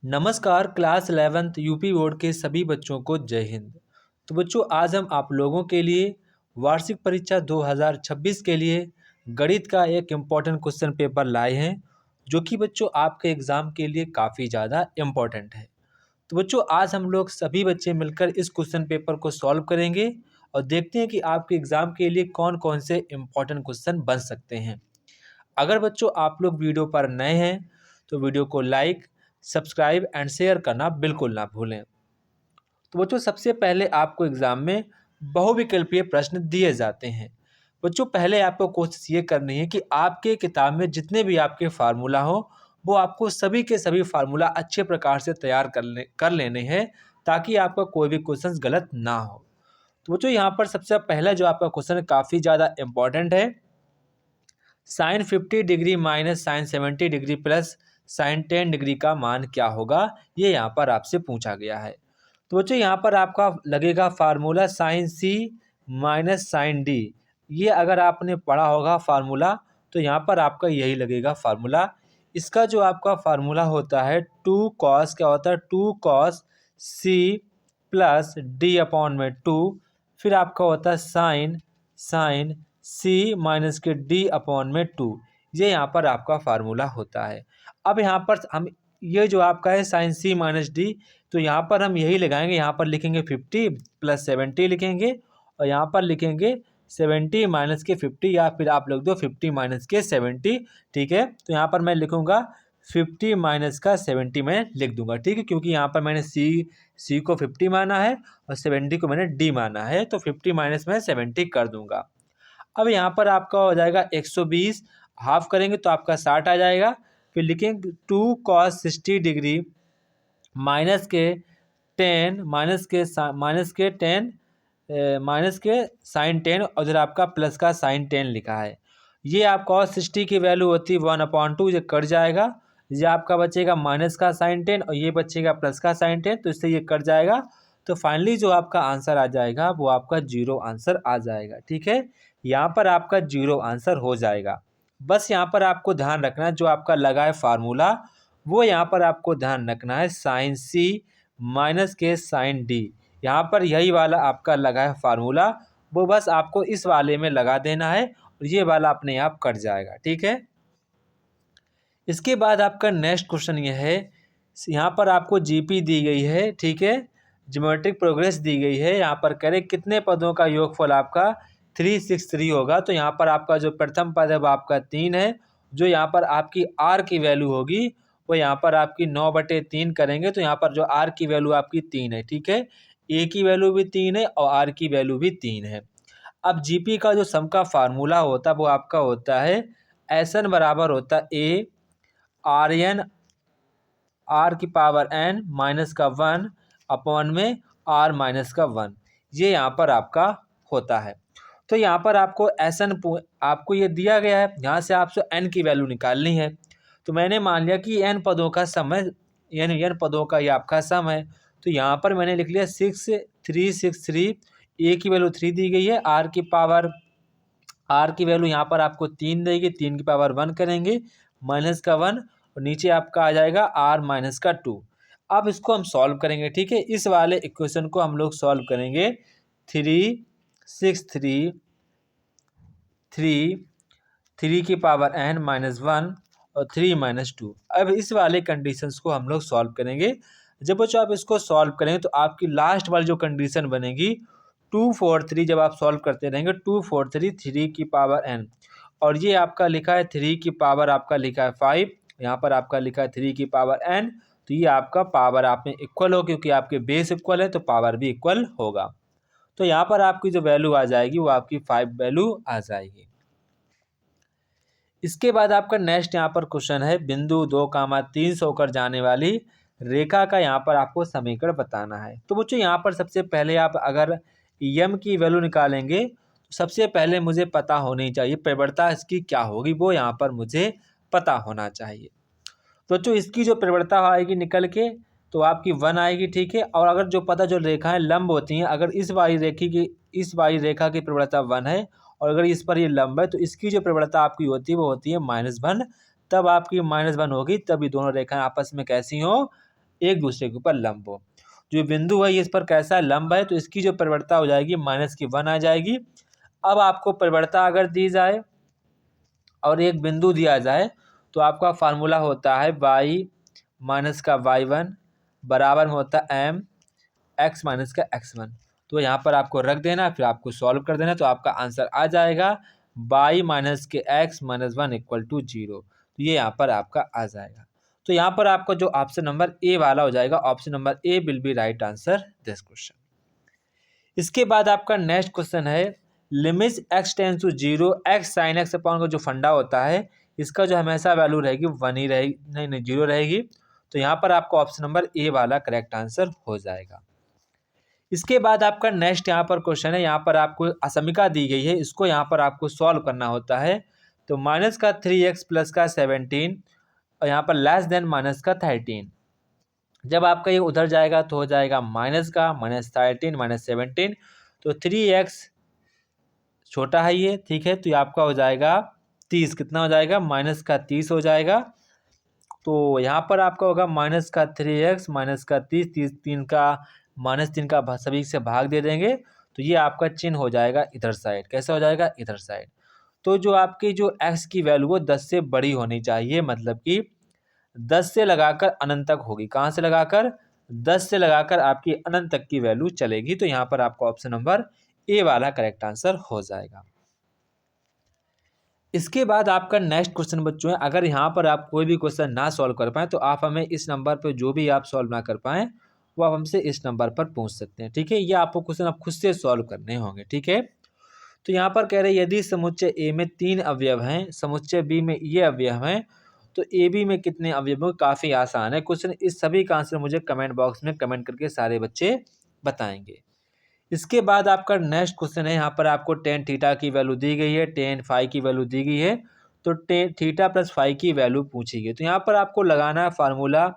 नमस्कार class 11th UP board के सभी बच्चों को जय हिंद। तो बच्चों आज हम आप लोगों के लिए वार्षिक परीक्षा 2026 के लिए गणित का एक इम्पॉर्टेंट क्वेश्चन पेपर लाए हैं जो कि बच्चों आपके एग्ज़ाम के लिए काफ़ी ज़्यादा इम्पॉर्टेंट है। तो बच्चों आज हम लोग सभी बच्चे मिलकर इस क्वेश्चन पेपर को सॉल्व करेंगे और देखते हैं कि आपके एग्ज़ाम के लिए कौन कौन से इम्पॉर्टेंट क्वेश्चन बन सकते हैं। अगर बच्चों आप लोग वीडियो पर नए हैं तो वीडियो को लाइक सब्सक्राइब एंड शेयर करना बिल्कुल ना भूलें। तो बच्चों सबसे पहले आपको एग्जाम में बहुविकल्पीय प्रश्न दिए जाते हैं। बच्चों पहले आपको कोशिश ये करनी है कि आपके किताब में जितने भी आपके फार्मूला हो वो आपको सभी के सभी फार्मूला अच्छे प्रकार से तैयार कर लेने हैं ताकि आपका कोई भी क्वेश्चन गलत ना हो। तो बच्चों यहाँ पर सबसे पहला जो आपका क्वेश्चन काफ़ी ज़्यादा इम्पॉर्टेंट है। Sine 50 degree minus sine 70 degree plus sine 10 degree का मान क्या होगा, ये यहाँ पर आपसे पूछा गया है। तो बच्चों यहाँ पर आपका लगेगा formula sign C minus sign D. ये अगर आपने पढ़ा होगा फार्मूला तो यहाँ पर आपका यही लगेगा फार्मूला। इसका जो आपका फार्मूला होता है टू कॉस, क्या होता है two cos C plus D upon में टू, फिर आपका होता है साइन साइन सी माइनस के डी अपॉन में टू। ये यहाँ पर आपका फार्मूला होता है। अब यहाँ पर हम ये जो आपका है साइन सी माइनस डी, तो यहाँ पर हम यही लगाएंगे। यहाँ पर लिखेंगे 50 प्लस 70 लिखेंगे और यहाँ पर लिखेंगे 70 माइनस के 50 या फिर आप लोग दो 50 माइनस के 70। ठीक है, तो यहाँ पर मैं लिखूँगा 50 माइनस का 70 मैं लिख दूंगा। ठीक है, क्योंकि यहाँ पर मैंने सी को 50 माना है और 70 को मैंने डी माना है, तो 50 माइनस में 70 कर दूंगा। अब यहाँ पर आपका हो जाएगा 120, हाफ करेंगे तो आपका 60 आ जाएगा। फिर लिखेंगे टू कॉस 60 डिग्री माइनस के 10 माइनस के साइन 10 और इधर आपका प्लस का साइन 10 लिखा है। ये आप कॉस 60 की वैल्यू होती है 1/2, ये कट जाएगा। ये आपका बचेगा माइनस का साइन 10 और ये बचेगा प्लस का साइन 10, तो इससे ये कट जाएगा। तो फाइनली जो आपका आंसर आ जाएगा वो आपका जीरो आंसर आ जाएगा। ठीक है, यहाँ पर आपका जीरो आंसर हो जाएगा। बस यहाँ पर आपको ध्यान रखना है जो आपका लगा है फार्मूला वो यहाँ पर आपको ध्यान रखना है साइन सी माइनस के साइन डी। यहाँ पर यही वाला आपका लगा है फार्मूला, वो बस आपको इस वाले में लगा देना है और ये वाला अपने आप कट जाएगा। ठीक है, इसके बाद आपका नेक्स्ट क्वेश्चन ये है। यहाँ पर आपको जीपी दी गई है। ठीक है, ज्योमेट्रिक प्रोग्रेस दी गई है। यहाँ पर करें कितने पदों का योगफल आपका 363 होगा। तो यहाँ पर आपका जो प्रथम पद है वो आपका 3 है। जो यहाँ पर आपकी आर की वैल्यू होगी वो यहाँ पर आपकी 9/3 करेंगे, तो यहाँ पर जो आर की वैल्यू आपकी 3 है। ठीक है, ए की वैल्यू भी 3 है और आर की वैल्यू भी 3 है। अब जीपी का जो सम का फार्मूला होता है वो आपका होता है एस एन बराबर होता है ए आर एन आर की पावर एन माइनस का 1 अपॉन में आर माइनस का 1। ये यहाँ पर आपका होता है। तो यहाँ पर आपको एस एन आपको ये दिया गया है, यहाँ से आपसे एन की वैल्यू निकालनी है। तो मैंने मान लिया कि एन पदों का सम है, यानी एन पदों का ये आपका सम है। तो यहाँ पर मैंने लिख लिया 6363। ए की वैल्यू 3 दी गई है, आर की वैल्यू यहाँ पर आपको 3 देगी, 3 की पावर 1 करेंगे माइनस का 1 और नीचे आपका आ जाएगा आर माइनस का 2। अब इसको हम सॉल्व करेंगे। ठीक है, इस वाले इक्वेशन को हम लोग सॉल्व करेंगे 3 की पावर n माइनस 1 और 3 माइनस 2। अब इस वाले कंडीशंस को हम लोग सॉल्व करेंगे। जब बच्चों आप इसको सॉल्व करेंगे तो आपकी लास्ट वाली जो कंडीशन बनेगी 243, जब आप सॉल्व करते रहेंगे 243 3 की पावर n और ये आपका लिखा है 3 की पावर आपका लिखा है 5, यहाँ पर आपका लिखा है 3 की पावर n। तो ये आपका पावर आप में इक्वल हो, क्योंकि आपके बेस इक्वल है तो पावर भी इक्वल होगा। तो यहाँ पर आपकी जो वैल्यू आ जाएगी वो आपकी 5 वैल्यू आ जाएगी। इसके बाद आपका नेक्स्ट यहाँ पर क्वेश्चन है बिंदु 2, 3 से होकर जाने वाली रेखा का यहाँ पर आपको समीकरण बताना है। तो बच्चों यहाँ पर सबसे पहले आप अगर यम की वैल्यू निकालेंगे तो सबसे पहले मुझे पता होनी चाहिए प्रवणता इसकी क्या होगी, वो यहाँ पर मुझे पता होना चाहिए। तो बच्चों इसकी जो प्रवणता आएगी निकल के तो आपकी 1 आएगी। ठीक है, और अगर जो पता जो रेखाएं लंब होती हैं, अगर इस वाली रेखा की प्रवणता 1 है और अगर इस पर ये लंब है तो इसकी जो प्रवणता आपकी होती है वो होती है -1। तब आपकी -1 होगी तब ये दोनों रेखाएं आपस में कैसी हो, एक दूसरे के ऊपर लंब हो। जो बिंदु है ये इस पर कैसा लंब है, तो इसकी जो परिवर्तनता हो जाएगी -1 आ जाएगी। अब आपको परिवर्तनता अगर दी जाए और एक बिंदु दिया जाए तो आपका फार्मूला होता है y माइनस का y1 बराबर में होता है m x माइनस का x1। तो यहाँ पर आपको रख देना, फिर आपको सॉल्व कर देना, तो आपका आंसर आ जाएगा y माइनस के x माइनस 1 इक्वल टू 0। तो ये यहाँ पर आपका आ जाएगा। तो यहाँ पर आपका जो ऑप्शन नंबर ए वाला हो जाएगा, option number A will be right answer this question. इसके बाद आपका नेक्स्ट क्वेश्चन है limit x tends to 0 x साइन x अपॉन का जो फंडा होता है इसका जो हमेशा वैल्यू रहेगी 1 ही रहेगी, नहीं 0 रहेगी। तो यहाँ पर आपका ऑप्शन नंबर ए वाला करेक्ट आंसर हो जाएगा। इसके बाद आपका नेक्स्ट यहाँ पर क्वेश्चन है, यहाँ पर आपको असमिका दी गई है, इसको यहाँ पर आपको सॉल्व करना होता है। तो माइनस का 3x प्लस का 17 और यहाँ पर लेस देन माइनस का 13। जब आपका ये उधर जाएगा तो हो जाएगा माइनस का -13 -17। तो 3x छोटा है ये, ठीक है, तो ये आपका हो जाएगा 30। कितना हो जाएगा? माइनस का 30 हो जाएगा। तो यहाँ पर आपका होगा माइनस का 3x माइनस का 30, 3 का -3 का सभी से भाग दे देंगे, तो ये आपका चिन्ह हो जाएगा इधर साइड। कैसा हो जाएगा? इधर साइड। तो जो आपकी जो x की वैल्यू वो 10 से बड़ी होनी चाहिए, मतलब कि 10 से लगाकर अनंत तक होगी। कहाँ से लगाकर? 10 से लगाकर आपकी अनंत तक की वैल्यू चलेगी। तो यहाँ पर आपका ऑप्शन नंबर ए वाला करेक्ट आंसर हो जाएगा। इसके बाद आपका नेक्स्ट क्वेश्चन बच्चों है, अगर यहाँ पर आप कोई भी क्वेश्चन ना सॉल्व कर पाएँ तो आप हमें इस नंबर पर जो भी आप सॉल्व ना कर पाएँ वो आप हमसे इस नंबर पर पूछ सकते हैं, ठीक है। ये आपको क्वेश्चन आप खुद से सॉल्व करने होंगे, ठीक है। तो यहाँ पर कह रहे हैं यदि समुच्चय ए में 3 अवयव हैं, समुच्चय बी में ये अवयव हैं, तो ए बी में कितने अवयव हैं? काफ़ी आसान है क्वेश्चन। इस सभी का आंसर मुझे कमेंट बॉक्स में कमेंट करके सारे बच्चे बताएंगे। इसके बाद आपका नेक्स्ट क्वेश्चन है, यहाँ पर आपको टेन थीटा की वैल्यू दी गई है, टेन फाई की वैल्यू दी गई है, तो टेन थीटा प्लस फाई की वैल्यू पूछी गई। तो यहाँ पर आपको लगाना है formula,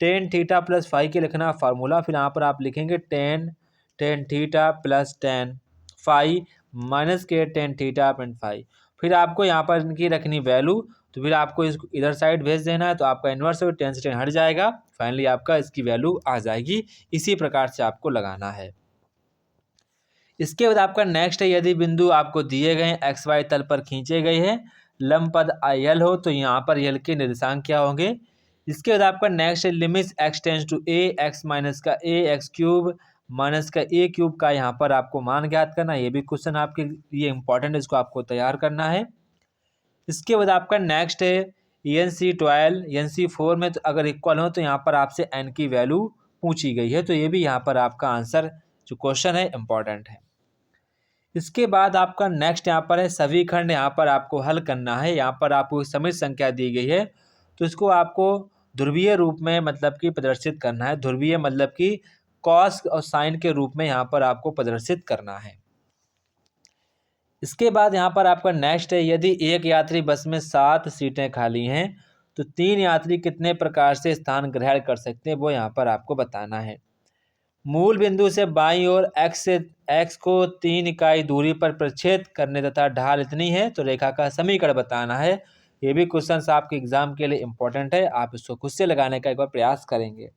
tan theta plus phi के लिखना है फार्मूला। फिर यहाँ पर आप लिखेंगे tan theta plus tan phi minus के टेन थीटा पॉइंट फाई। फिर आपको यहाँ पर इनकी रखनी वैल्यू, तो फिर आपको इसको इधर साइड भेज देना है, तो आपका इन्वर्स हो 10 से 10 हट जाएगा। फाइनली आपका इसकी वैल्यू आ जाएगी। इसी प्रकार से आपको लगाना है। इसके बाद आपका नेक्स्ट है, यदि बिंदु आपको दिए गए एक्स वाई तल पर खींचे गए हैं, लंब पद यल हो, तो यहाँ पर यल के निर्देशांक क्या होंगे। इसके बाद आपका नेक्स्ट है limit x tends to A x minus का ए एक्स क्यूब माइनस का ए क्यूब का यहाँ पर आपको मान ज्ञात करना है। ये भी क्वेश्चन आपके लिए इंपॉर्टेंट है, इसको आपको तैयार करना है। इसके बाद आपका नेक्स्ट है NC12 NC4 में तो अगर इक्वल हो तो यहाँ पर आपसे n की वैल्यू पूछी गई है, तो ये भी यहाँ पर आपका आंसर जो क्वेश्चन है इंपॉर्टेंट है। इसके बाद आपका नेक्स्ट यहाँ पर है सभी खंड, यहाँ पर आपको हल करना है। यहाँ पर आपको समित संख्या दी गई है, तो इसको आपको ध्रुवीय रूप में मतलब कि प्रदर्शित करना है। ध्रुवीय मतलब कि कॉस और साइन के रूप में यहाँ पर आपको प्रदर्शित करना है। इसके बाद यहाँ पर आपका नेक्स्ट है, यदि एक यात्री बस में 7 सीटें खाली हैं तो 3 यात्री कितने प्रकार से स्थान ग्रहण कर सकते हैं, वो यहाँ पर आपको बताना है। मूल बिंदु से बाईं ओर x को 3 इकाई दूरी पर प्रक्षेप करने तथा ढाल इतनी है, तो रेखा का समीकरण बताना है। ये भी क्वेश्चन आपके एग्जाम के लिए इंपॉर्टेंट है, आप इसको खुद से लगाने का एक बार प्रयास करेंगे।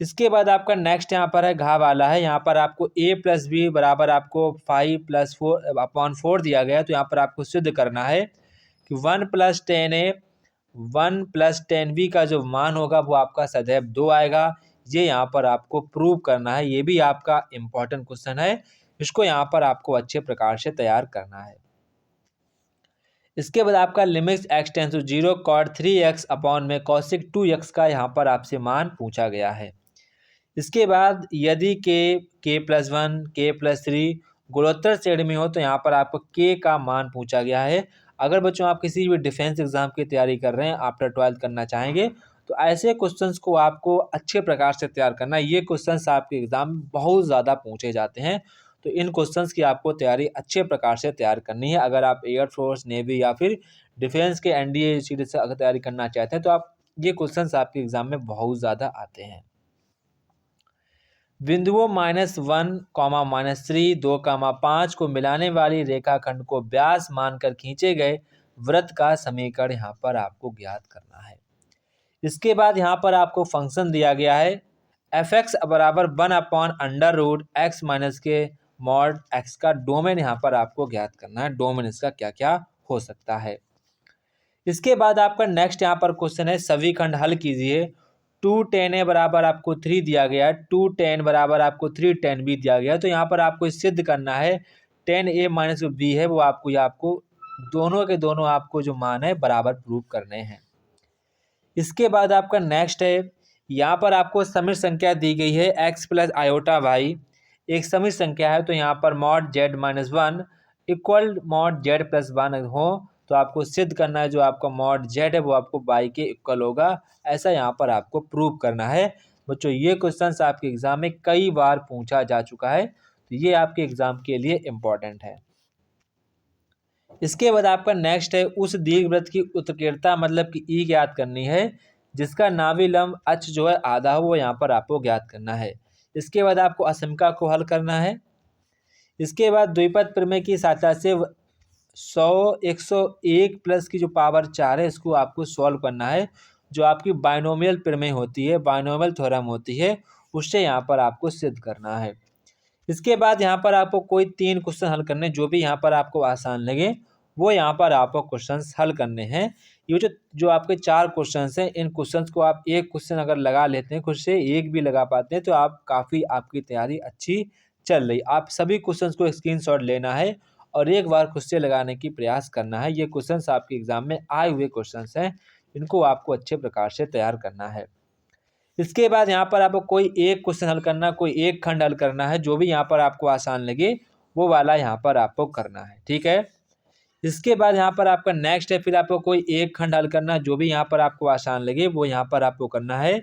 इसके बाद आपका नेक्स्ट यहाँ पर है घा वाला है, यहाँ पर आपको a प्लस बी बराबर आपको 5 + 4/4 दिया गया है। तो यहाँ पर आपको सिद्ध करना है कि 1 + 10a 1 + 10b का जो मान होगा वो आपका सदैव 2 आएगा। ये यहाँ पर आपको प्रूव करना है। ये भी आपका इम्पॉर्टेंट क्वेश्चन है, इसको यहाँ पर आपको अच्छे प्रकार से तैयार करना है। इसके बाद आपका limit x tends to 0 cot 3x upon में cosec 2x का यहाँ पर आपसे मान पूछा गया है। इसके बाद यदि k + 1 k + 3 गुणोत्तर श्रेणी में हो, तो यहाँ पर आपको k का मान पूछा गया है। अगर बच्चों आप किसी भी डिफेंस एग्जाम की तैयारी कर रहे हैं, आफ्टर 12th करना चाहेंगे, तो ऐसे क्वेश्चंस को आपको अच्छे प्रकार से तैयार करना है। ये क्वेश्चंस आपके एग्जाम में बहुत ज़्यादा पूछे जाते हैं, तो इन क्वेश्चंस की आपको तैयारी अच्छे प्रकार से तैयार करनी है। अगर आप एयरफोर्स, नेवी या फिर डिफेंस के NDA सीरीज से अगर तैयारी करना चाहते हैं, तो आप ये क्वेश्चंस आपके एग्जाम में बहुत ज़्यादा आते हैं। बिंदुओं -1, -3, 2, 5 को मिलाने वाली रेखाखंड को व्यास मानकर खींचे गए वृत्त का समीकरण यहाँ पर आपको ज्ञात करना है। इसके बाद यहाँ पर आपको फंक्शन दिया गया है f(x) बराबर 1/√x माइनस के मॉड x का डोमेन यहाँ पर आपको ज्ञात करना है। डोमेन इसका क्या क्या हो सकता है। इसके बाद आपका नेक्स्ट यहाँ पर क्वेश्चन है सभी खंड हल कीजिए। 2tan a बराबर आपको 3 दिया गया है, 2tan बराबर आपको 3tan b दिया गया है। तो यहाँ पर आपको सिद्ध करना है tan a माइनस b है वो आपको दोनों के दोनों आपको जो मान है बराबर प्रूव करने हैं। इसके बाद आपका नेक्स्ट है यहाँ पर आपको समित संख्या दी गई है x प्लस आयोटा वाई एक समित संख्या है। तो यहाँ पर mod z minus 1 equal mod z plus 1 हो तो आपको सिद्ध करना है जो आपका मॉड z है वो आपको y के इक्वल होगा। ऐसा यहाँ पर आपको प्रूव करना है। बच्चों ये क्वेश्चन आपके एग्जाम में कई बार पूछा जा चुका है तो ये आपके एग्जाम के लिए इम्पोर्टेंट है। इसके बाद आपका नेक्स्ट है उस दीर्घवृत्त की उत्कीर्णता मतलब कि ई ज्ञात करनी है जिसका नाभि लंब अक्ष जो है आधा हो वो यहाँ पर आपको ज्ञात करना है। इसके बाद आपको असमीका को हल करना है। इसके बाद द्विपद प्रमेय की सहायता से 101 प्लस की जो पावर 4 है इसको आपको सॉल्व करना है। जो आपकी बाइनोमियल प्रमेय होती है, बाइनोमियल थ्योरम होती है, उससे यहाँ पर आपको सिद्ध करना है। इसके बाद यहाँ पर आपको कोई 3 क्वेश्चन हल करने जो भी यहाँ पर आपको आसान लगे वो यहाँ पर आपको क्वेश्चंस हल करने हैं। ये जो आपके 4 क्वेश्चंस हैं इन क्वेश्चंस को आप एक क्वेश्चन अगर लगा लेते हैं, खुद से एक भी लगा पाते हैं तो आप काफ़ी आपकी तैयारी अच्छी चल रही। आप सभी क्वेश्चंस को स्क्रीनशॉट लेना है और एक बार खुद से लगाने की प्रयास करना है। ये क्वेश्चंस आपके एग्जाम में आए हुए क्वेश्चंस हैं, इनको आपको अच्छे प्रकार से तैयार करना है। इसके बाद यहाँ पर आपको कोई एक क्वेश्चन हल करना, कोई एक खंड हल करना है, जो भी यहाँ पर आपको आसान लगे वो वाला यहाँ पर आपको करना है, ठीक है। इसके बाद यहाँ पर आपका नेक्स्ट है फिर आपको कोई एक खंड हल करना, जो भी यहाँ पर आपको आसान लगे वो यहाँ पर आपको करना है।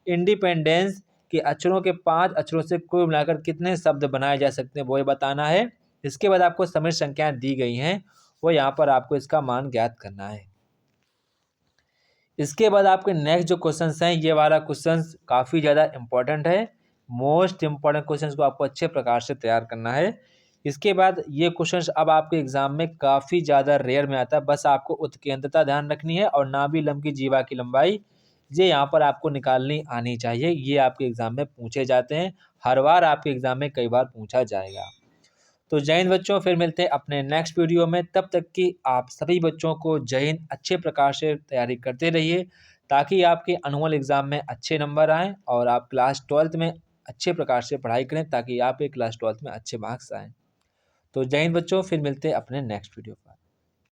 इंडिपेंडेंस के अक्षरों के 5 अक्षरों से कुल मिलाकर कितने शब्द बनाए जा सकते हैं वो ये बताना है। इसके बाद आपको समित संख्याएं दी गई हैं वो यहाँ पर आपको इसका मान ज्ञात करना है। इसके बाद आपके नेक्स्ट जो क्वेश्चंस हैं ये वाला क्वेश्चंस काफ़ी ज़्यादा इंपॉर्टेंट है। मोस्ट इंपॉर्टेंट क्वेश्चंस को आपको अच्छे प्रकार से तैयार करना है। इसके बाद ये क्वेश्चंस अब आपके एग्जाम में काफ़ी ज़्यादा रेयर में आता है, बस आपको उत्केंद्रता ध्यान रखनी है और नाभि लंब की जीवा की लंबाई ये यहाँ पर आपको निकालनी आनी चाहिए। ये आपके एग्जाम में पूछे जाते हैं, हर बार आपके एग्जाम में कई बार पूछा जाएगा। तो जय हिंद बच्चों, फिर मिलते हैं अपने नेक्स्ट वीडियो में। तब तक कि आप सभी बच्चों को जय हिंद, अच्छे प्रकार से तैयारी करते रहिए ताकि आपके एनुअल एग्ज़ाम में अच्छे नंबर आएँ और आप क्लास 12th में अच्छे प्रकार से पढ़ाई करें ताकि आप क्लास 12th में अच्छे मार्क्स आएँ। तो जय हिंद बच्चों, फिर मिलते हैं अपने नेक्स्ट वीडियो पर।